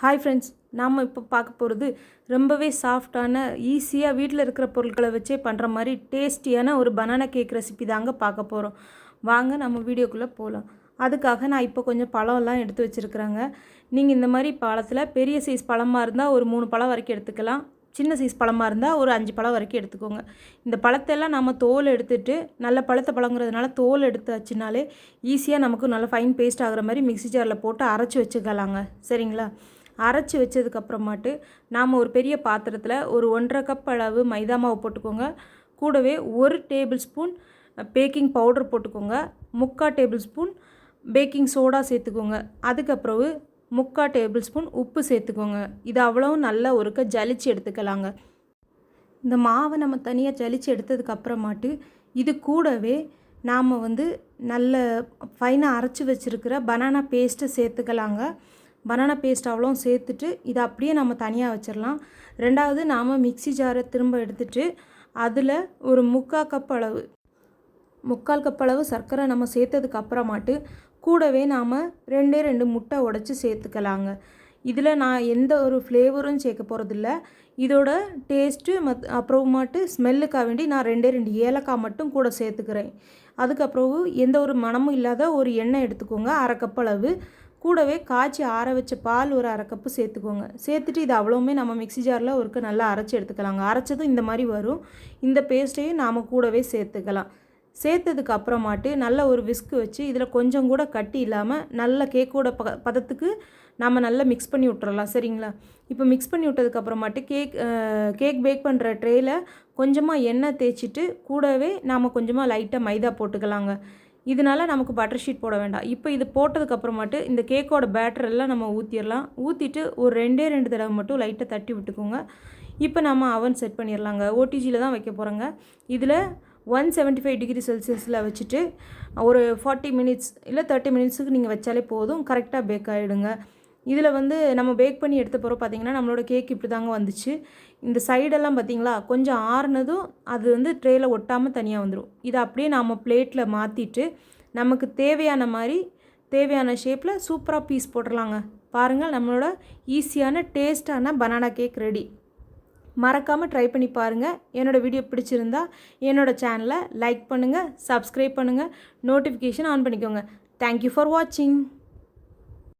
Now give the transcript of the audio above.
Hi friends, நாம் இப்போ பார்க்க போகிறது ரொம்பவே சாஃப்டான ஈஸியாக வீட்டில் இருக்கிற பொருட்களை வச்சே பண்ணுற மாதிரி டேஸ்டியான ஒரு பனானா கேக் ரெசிபி தாங்க பார்க்க போகிறோம். வாங்க நம்ம வீடியோக்குள்ளே போகலாம். அதுக்காக நான் இப்போ கொஞ்சம் பழம்லாம் எடுத்து வச்சுருக்குறேங்க. நீங்கள் இந்த மாதிரி பழத்தில் பெரிய சைஸ் பழமாக இருந்தால் ஒரு 3 பழம் வரைக்கும் எடுத்துக்கலாம். சின்ன சைஸ் பழமாக இருந்தால் ஒரு 5 பழம் வரைக்கும் எடுத்துக்கோங்க. இந்த பழத்தெல்லாம் நம்ம தோல் எடுத்துகிட்டு நல்ல பழுத்த பழங்கிறதுனால தோல் எடுத்தாச்சுனாலே ஈஸியாக நமக்கு நல்ல ஃபைன் பேஸ்ட் ஆகிற மாதிரி மிக்ஸி ஜாரில் போட்டு அரைச்சி வச்சுக்கலாங்க. சரிங்களா? அரைச்சி வச்சதுக்கப்புறமாட்டு நாம் ஒரு பெரிய பாத்திரத்தில் ஒரு 1.5 கப் அளவு மைதா மாவு போட்டுக்கோங்க. கூடவே 1 டேபிள் ஸ்பூன் பேக்கிங் பவுடர் போட்டுக்கோங்க. 3/4 டேபிள் ஸ்பூன் பேக்கிங் சோடா சேர்த்துக்கோங்க. அதுக்கப்புறவு 3/4 டேபிள் ஸ்பூன் உப்பு சேர்த்துக்கோங்க. இது அவ்வளவும் நல்லா ஒருக்க ஜலிச்சு எடுத்துக்கலாங்க. இந்த மாவை நம்ம தனியாக ஜலிச்சு எடுத்ததுக்கப்புறமாட்டு இது கூடவே நாம் நல்ல ஃபைனாக அரைச்சி வச்சுருக்கிற பனானா பேஸ்ட்டை சேர்த்துக்கலாங்க. பனானா பேஸ்ட் அவ்வளோ சேர்த்துட்டு இதை அப்படியே நம்ம தனியாக வச்சிடலாம். ரெண்டாவது நாம் மிக்ஸி ஜாரை திரும்ப எடுத்துகிட்டு அதில் ஒரு 3/4 கப் அளவு சர்க்கரை நம்ம சேர்த்ததுக்கு அப்புறமாட்டு கூடவே நாம் 2 முட்டை உடைச்சி சேர்த்துக்கலாங்க. இதில் நான் எந்த ஒரு ஃப்ளேவரும் சேர்க்க போகிறதில்ல. இதோட டேஸ்ட்டு அப்புறமாட்டு ஸ்மெல்லுக்காக வேண்டி நான் 2 ஏலக்காய் மட்டும் கூட சேர்த்துக்கிறேன். அதுக்கப்புறம் எந்த ஒரு மணமும் இல்லாத ஒரு எண்ணெய் எடுத்துக்கோங்க, 1/2 கப் அளவு. கூடவே காய்ச்சி ஆற வச்ச பால் ஒரு 1/2 கப்பு சேர்த்துக்கோங்க. சேர்த்துட்டு இது அவ்வளோவுமே நம்ம மிக்ஸி ஜாரில் ஒருக்க நல்லா அரைச்சி எடுத்துக்கலாங்க. அரைச்சதும் இந்த மாதிரி வரும். இந்த பேஸ்ட்டையும் நாம் கூடவே சேர்த்துக்கலாம். சேர்த்ததுக்கு அப்புறமாட்டு நல்ல ஒரு விஸ்கு வச்சு இதில் கொஞ்சம் கூட கட்டி இல்லாமல் நல்ல கேக்கோட பதத்துக்கு நம்ம நல்லா மிக்ஸ் பண்ணி விட்டுறலாம். சரிங்களா? இப்போ மிக்ஸ் பண்ணி விட்டதுக்கப்புறமாட்டு கேக் பேக் பண்ணுற ட்ரேயில் கொஞ்சமாக எண்ணெய் தேய்ச்சிட்டு கூடவே நாம் கொஞ்சமாக லைட்டாக மைதா போட்டுக்கலாங்க. இதனால் நமக்கு பட்டர் ஷீட் போட வேண்டாம். இப்போ இது போட்டதுக்கப்புறமாட்டு இந்த கேக்கோட பேட்டர் எல்லாம் நம்ம ஊற்றிடலாம். ஊற்றிட்டு ஒரு 2 தடவை மட்டும் லைட்டாக தட்டி விட்டுக்கோங்க. இப்போ நம்ம அவன் செட் பண்ணிடலாங்க. ஓடிஜியில் தான் வைக்க போகிறோங்க. இதில் 175 டிகிரி செல்சியஸில் வச்சுட்டு ஒரு 40 மினிட்ஸ் இல்லை 30 மினிட்ஸுக்கு நீங்கள் வச்சாலே போதும். கரெக்டாக பேக் ஆகிடுங்க. இதில் நம்ம பேக் பண்ணி எடுத்த பிறகு பார்த்திங்கன்னா நம்மளோட கேக் இப்படி தாங்க வந்துச்சு. இந்த சைடெல்லாம் பார்த்திங்களா கொஞ்சம் ஆறுனதும் அது ட்ரேயில் ஒட்டாமல் தனியாக வந்துடும். இதை அப்படியே நாம் பிளேட்டில் மாற்றிட்டு நமக்கு தேவையான ஷேப்பில் சூப்பராக பீஸ் போட்டுடலாங்க. பாருங்கள், நம்மளோட ஈஸியான டேஸ்டான பனானா கேக் ரெடி. மறக்காமல் ட்ரை பண்ணி பாருங்கள். என்னோடய வீடியோ பிடிச்சிருந்தா என்னோடய சேனலை லைக் பண்ணுங்கள், சப்ஸ்கிரைப் பண்ணுங்கள், நோட்டிஃபிகேஷன் ஆன் பண்ணிக்கோங்க. தேங்க்யூ ஃபார் வாட்சிங்.